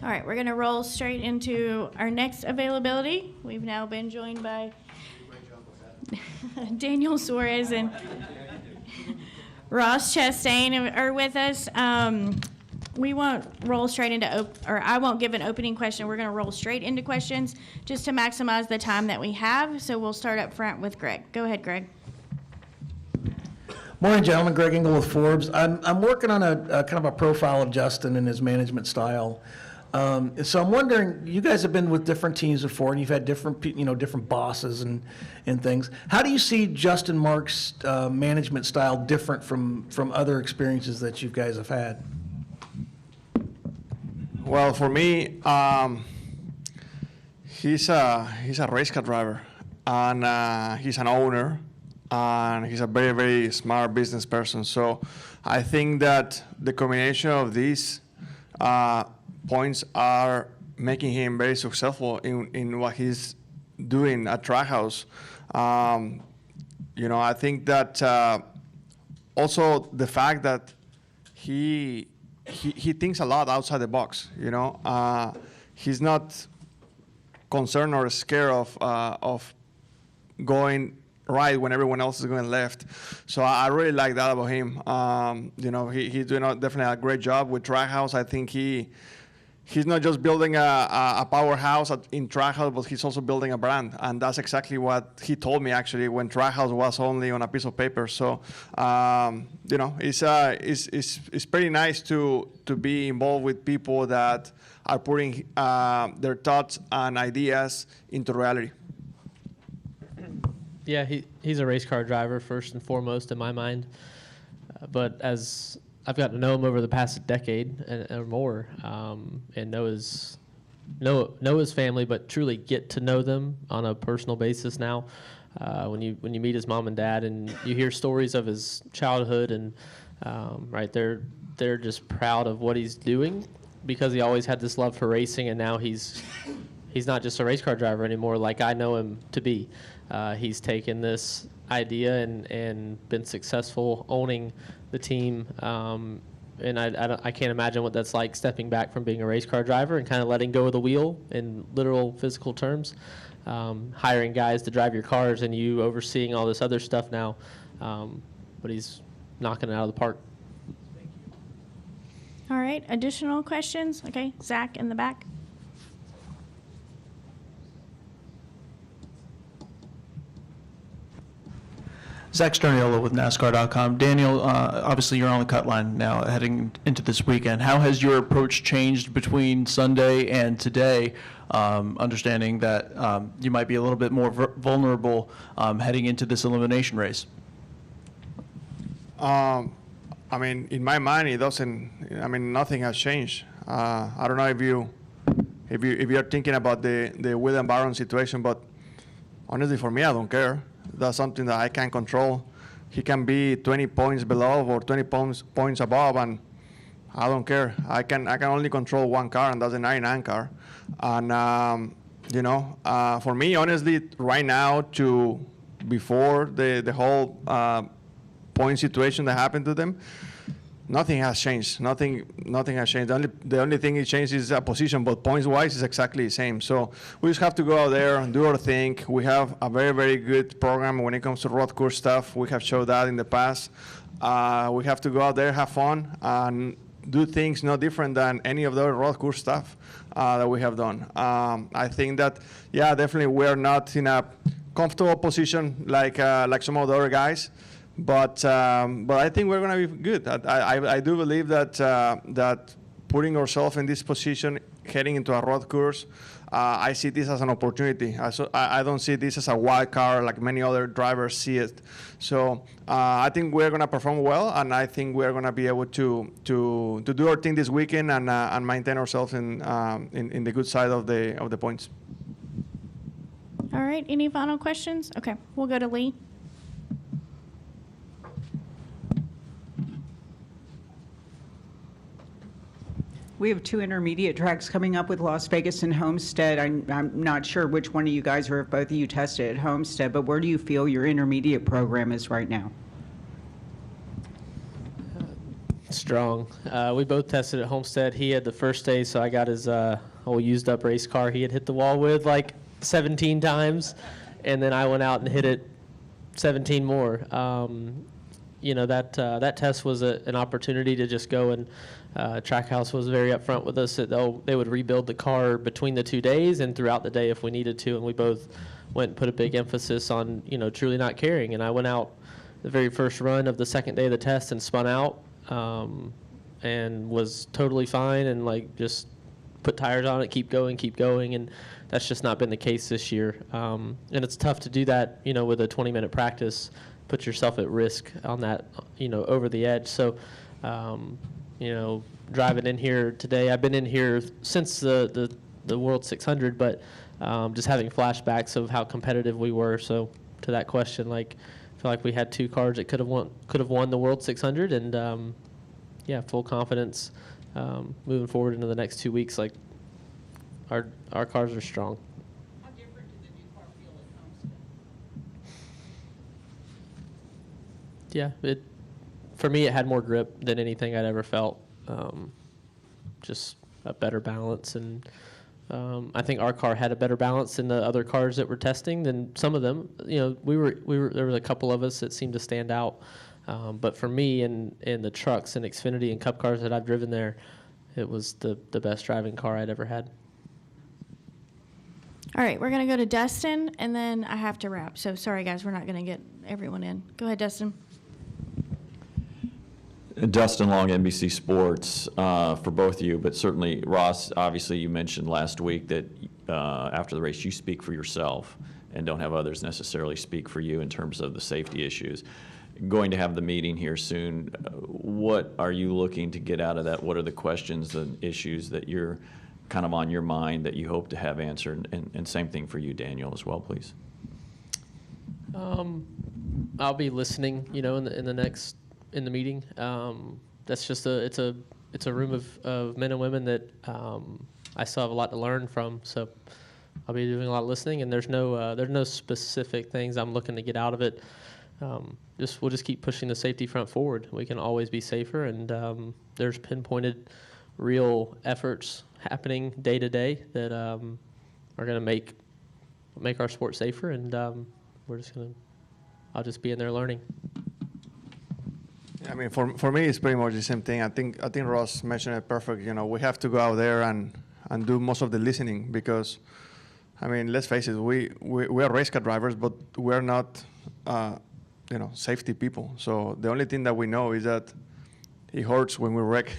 All right, we're going to roll straight into our next availability. We've now been joined by Daniel Suarez and Ross Chastain are with us. We won't roll straight into, or I won't give an opening question. We're going to roll straight into questions just to maximize the time that we have. So we'll start up front with Greg. Go ahead, Greg. Morning, gentlemen. Greg Engel with Forbes. I'm working on a kind of a profile of Justin and his management style. So I'm wondering, you guys have been with different teams before, and you've had different, different bosses and things. How do you see Justin Marks' management style different from other experiences that you guys have had? Well, for me, he's a race car driver, and he's an owner, and he's a very, very smart business person. So I think that the combination of these points are making him very successful in what he's doing at Trackhouse. I think that also the fact that he thinks a lot outside the box. He's not concerned or scared of going right when everyone else is going left. So I really like that about him. He's doing definitely a great job with Trackhouse. I think he's not just building a powerhouse in Trackhouse, but he's also building a brand. And that's exactly what he told me, actually, when Trackhouse was only on a piece of paper. So, it's pretty nice to be involved with people that are putting their thoughts and ideas into reality. Yeah, he's a race car driver, first and foremost, in my mind. But as I've gotten to know him over the past decade or more, and know his family, but truly get to know them on a personal basis now. When you meet his mom and dad, and you hear stories of his childhood, and they're just proud of what he's doing, because he always had this love for racing, and now he's not just a race car driver anymore, like I know him to be. He's taken this idea and been successful owning the team, and I can't imagine what that's like, stepping back from being a race car driver and kind of letting go of the wheel in literal physical terms, hiring guys to drive your cars and you overseeing all this other stuff now, but he's knocking it out of the park. All right, additional questions? Okay, Zach in the back. Zach Sterniolo with NASCAR.com. Daniel, obviously you're on the cut line now heading into this weekend. How has your approach changed between Sunday and today, understanding that you might be a little bit more vulnerable heading into this elimination race? In my mind, it doesn't. Nothing has changed. I don't know if you're thinking about the William Byron situation, but honestly, for me, I don't care. That's something that I can't control. He can be 20 points below or 20 points above, and I don't care. I can only control one car, and that's the 99 car. And for me, honestly, right now to before the whole point situation that happened to them, nothing has changed. Nothing has changed. The only thing it changed is a position, but points-wise, it's exactly the same. So we just have to go out there and do our thing. We have a very, very good program when it comes to road course stuff. We have showed that in the past. We have to go out there, have fun, and do things no different than any of the road course stuff that we have done. I think that, yeah, definitely we're not in a comfortable position like some of the other guys. But I think we're going to be good. I do believe that putting ourselves in this position, heading into a road course, I see this as an opportunity. I don't see this as a wild card like many other drivers see it. So I think we're going to perform well, and I think we're going to be able to do our thing this weekend and maintain ourselves in the good side of the points. All right, any final questions? Okay, we'll go to Lee. We have two intermediate tracks coming up with Las Vegas and Homestead. I'm not sure which one of you guys or if both of you tested at Homestead, but where do you feel your intermediate program is right now? strong. We both tested at Homestead. He had the first day, so I got his old used up race car he had hit the wall with like 17 times, and then I went out and hit it 17 more. You know, that test was an opportunity to just go, and Trackhouse was very upfront with us that they would rebuild the car between the 2 days and throughout the day if we needed to, and we both went and put a big emphasis on, you know, truly not caring. And I went out the very first run of the second day of the test and spun out, and was totally fine, and like just put tires on it, keep going, and that's just not been the case this year. And it's tough to do that, you know, with a 20-minute practice, put yourself at risk on that, you know, over the edge. So, you know, driving in here today, I've been in here since the World 600, but just having flashbacks of how competitive we were. So to that question, like, I feel like we had 2 cars that could have won the World 600, and yeah, full confidence moving forward into the next 2 weeks. Like, our cars are strong. How different did the new car feel at Homestead? Yeah, for me, it had more grip than anything I'd ever felt. Just a better balance, and I think our car had a better balance than the other cars that we're testing than some of them. You know, we were there was a couple of us that seemed to stand out, but for me, in the trucks and Xfinity and Cup cars that I've driven there, it was the best driving car I'd ever had. All right, we're going to go to Dustin, and then I have to wrap. So sorry, guys, we're not going to get everyone in. Go ahead, Dustin. Dustin Long, NBC Sports, for both of you, but certainly Ross, obviously you mentioned last week that after the race you speak for yourself and don't have others necessarily speak for you in terms of the safety issues. Going to have the meeting here soon. What are you looking to get out of that? What are the questions and issues that you're kind of on your mind that you hope to have answered? And same thing for you, Daniel, as well, please. I'll be listening, you know, in the meeting. That's just it's a room of men and women that I still have a lot to learn from. So I'll be doing a lot of listening, and there's no specific things I'm looking to get out of it. We'll just keep pushing the safety front forward. We can always be safer, and there's pinpointed, real efforts happening day to day that are going to make our sport safer, and I'll just be in there learning. I mean, for me, it's pretty much the same thing. I think Ross mentioned it perfect. You know, we have to go out there and do most of the listening because, I mean, let's face it, we are race car drivers, but we're not, you know, safety people. So the only thing that we know is that it hurts when we wreck,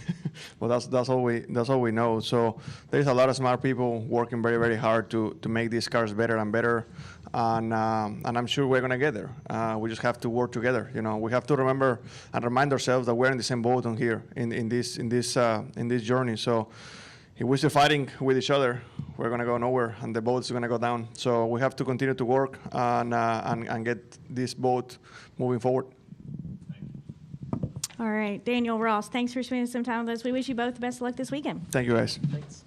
but that's all we know. So there's a lot of smart people working very, very hard to make these cars better and better, and I'm sure we're gonna get there. We just have to work together. You know, we have to remember and remind ourselves that we're in the same boat on here in this journey. So if we're still fighting with each other, we're gonna go nowhere, and the boat's gonna go down. So we have to continue to work and get this boat moving forward. All right, Daniel, Ross, thanks for spending some time with us. We wish you both the best of luck this weekend. Thank you, guys. Thanks.